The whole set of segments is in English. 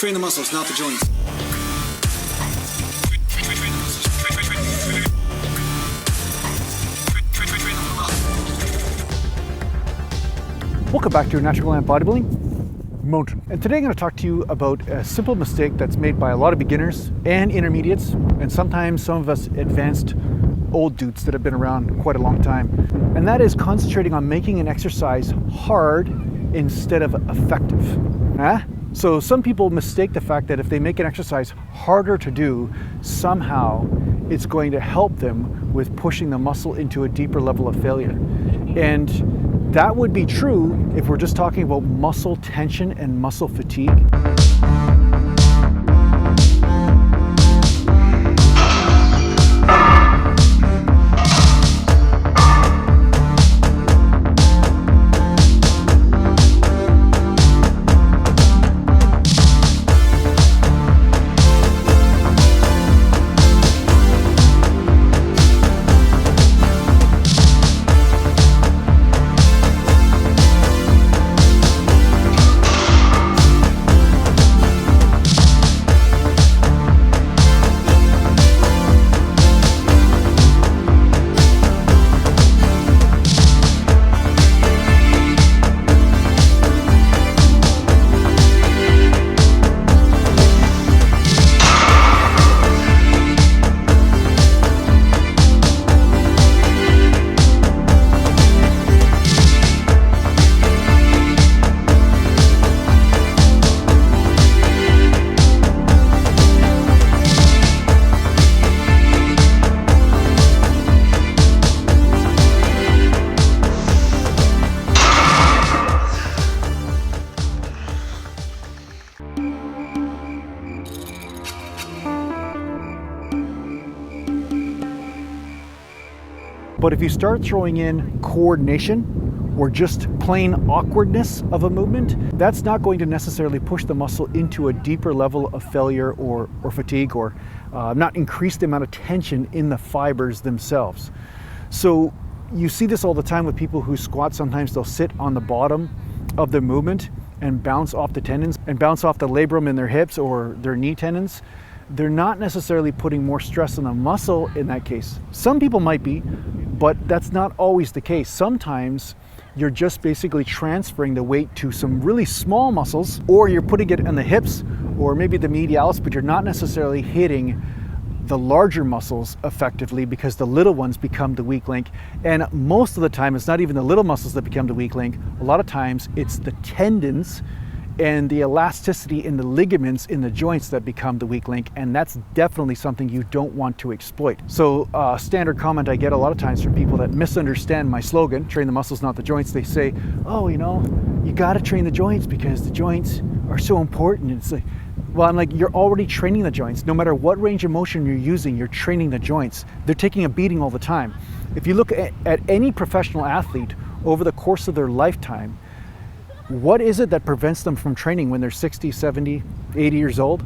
Train the muscles, not the joints. Welcome back to Natural Bodybuilding Mountain. And today I'm going to talk to you about a simple mistake that's made by a lot of beginners and intermediates, and sometimes some of us advanced old dudes that have been around quite a long time. And that is concentrating on making an exercise hard instead of effective. So some people mistake the fact that if they make an exercise harder to do, somehow it's going to help them with pushing the muscle into a deeper level of failure. And that would be true if we're just talking about muscle tension and muscle fatigue. But if you start throwing in coordination or just plain awkwardness of a movement, that's not going to necessarily push the muscle into a deeper level of failure or fatigue, or not increase the amount of tension in the fibers themselves. So you see this all the time with people who squat. Sometimes they'll sit on the bottom of their movement and bounce off the tendons and bounce off the labrum in their hips or their knee tendons. They're not necessarily putting more stress on the muscle in that case. Some people might be, but that's not always the case. Sometimes you're just basically transferring the weight to some really small muscles, or you're putting it in the hips or maybe the medialis, but you're not necessarily hitting the larger muscles effectively, because the little ones become the weak link. And most of the time, it's not even the little muscles that become the weak link. A lot of times it's the tendons and the elasticity in the ligaments in the joints that become the weak link, and that's definitely something you don't want to exploit. So standard comment I get a lot of times from people that misunderstand my slogan, train the muscles, not the joints. They say, oh, you know, you got to train the joints because the joints are so important. It's like, well, I'm like, you're already training the joints. No matter what range of motion you're using, you're training the joints. They're taking a beating all the time. If you look at any professional athlete over the course of their lifetime, what is it that prevents them from training when they're 60, 70, 80 years old?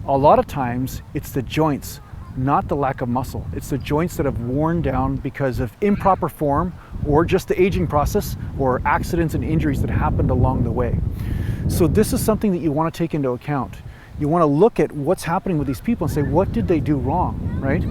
A lot of times it's the joints, not the lack of muscle. It's the joints that have worn down because of improper form, or just the aging process, or accidents and injuries that happened along the way. So this is something that you want to take into account. You want to look at what's happening with these people and say, what did they do wrong, right?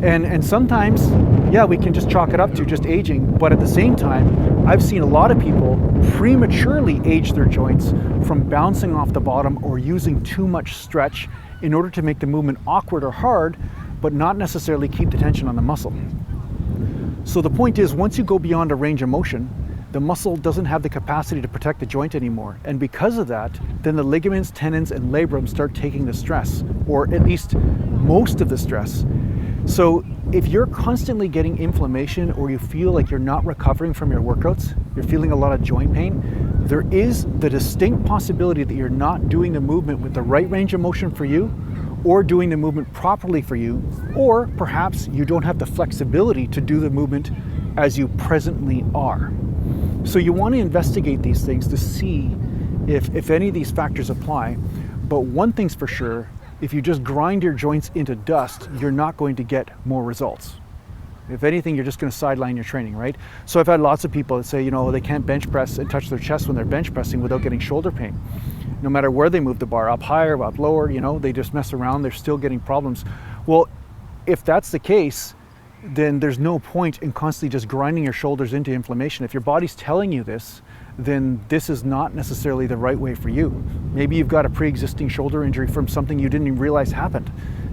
And sometimes, yeah, we can just chalk it up to just aging, but at the same time, I've seen a lot of people prematurely age their joints from bouncing off the bottom or using too much stretch in order to make the movement awkward or hard, but not necessarily keep the tension on the muscle. So the point is, once you go beyond a range of motion, the muscle doesn't have the capacity to protect the joint anymore. And because of that, then the ligaments, tendons, and labrum start taking the stress, or at least most of the stress. So if you're constantly getting inflammation, or you feel like you're not recovering from your workouts, you're feeling a lot of joint pain, there is the distinct possibility that you're not doing the movement with the right range of motion for you, or doing the movement properly for you, or perhaps you don't have the flexibility to do the movement as you presently are. So you want to investigate these things to see if any of these factors apply. But one thing's for sure, if you just grind your joints into dust, you're not going to get more results. If anything, you're just going to sideline your training, right? So I've had lots of people that say, you know, they can't bench press and touch their chest when they're bench pressing without getting shoulder pain. no matter where they move the bar, up higher, up lower, you know, they just mess around, they're still getting problems. Well, if that's the case, then there's no point in constantly just grinding your shoulders into inflammation. If your body's telling you this, then this is not necessarily the right way for you. Maybe you've got a pre-existing shoulder injury from something you didn't even realize happened.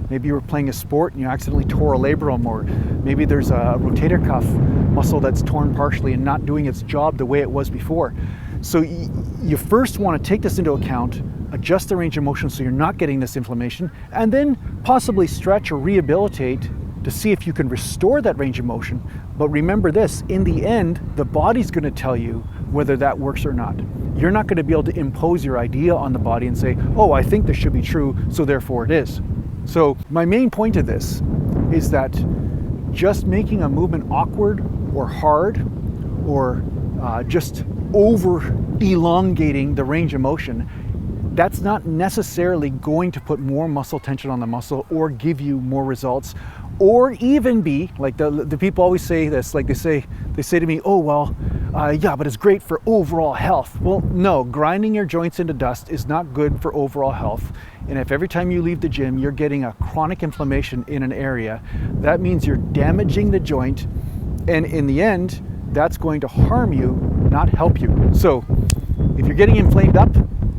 Maybe you were playing a sport and you accidentally tore a labrum, or maybe there's a rotator cuff muscle that's torn partially and not doing its job the way it was before. So you first want to take this into account, adjust the range of motion so you're not getting this inflammation, and then possibly stretch or rehabilitate to see if you can restore that range of motion. But remember this, in the end, the body's going to tell you whether that works or not. You're not going to be able to impose your idea on the body and say, oh, I think this should be true, so therefore it is. So my main point of this is that just making a movement awkward or hard, or just over elongating the range of motion, that's not necessarily going to put more muscle tension on the muscle or give you more results, or even be like the people always say this, like they say to me, oh well, yeah, but it's great for overall health. Well, no, grinding your joints into dust is not good for overall health. And if every time you leave the gym you're getting a chronic inflammation in an area, that means you're damaging the joint, and in the end that's going to harm you, not help you. So if you're getting inflamed up,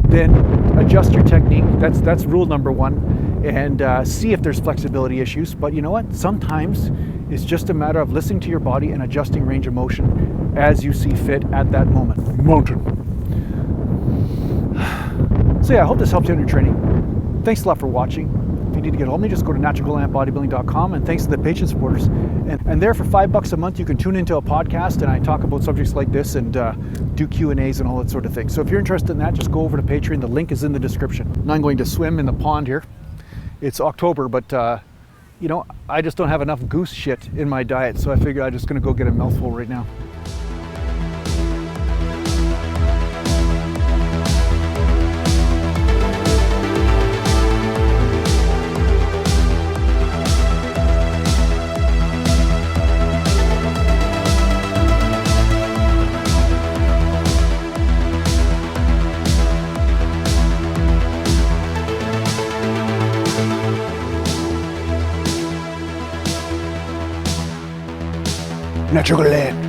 then adjust your technique. That's rule number one, and see if there's flexibility issues. But you know what? Sometimes it's just a matter of listening to your body and adjusting range of motion as you see fit at that moment. So yeah, I hope this helps you in your training. Thanks a lot for watching. If you need to get a hold of me, just go to naturalbodybuilding.com, and thanks to the Patreon supporters. And there for $5 a month, you can tune into a podcast, and I talk about subjects like this and do Q&As and all that sort of thing. So if you're interested in that, just go over to Patreon. The link is in the description. Now I'm going to swim in the pond here. It's October, but you know, I just don't have enough goose shit in my diet, so I figure I'm just gonna go get a mouthful right now. Natural.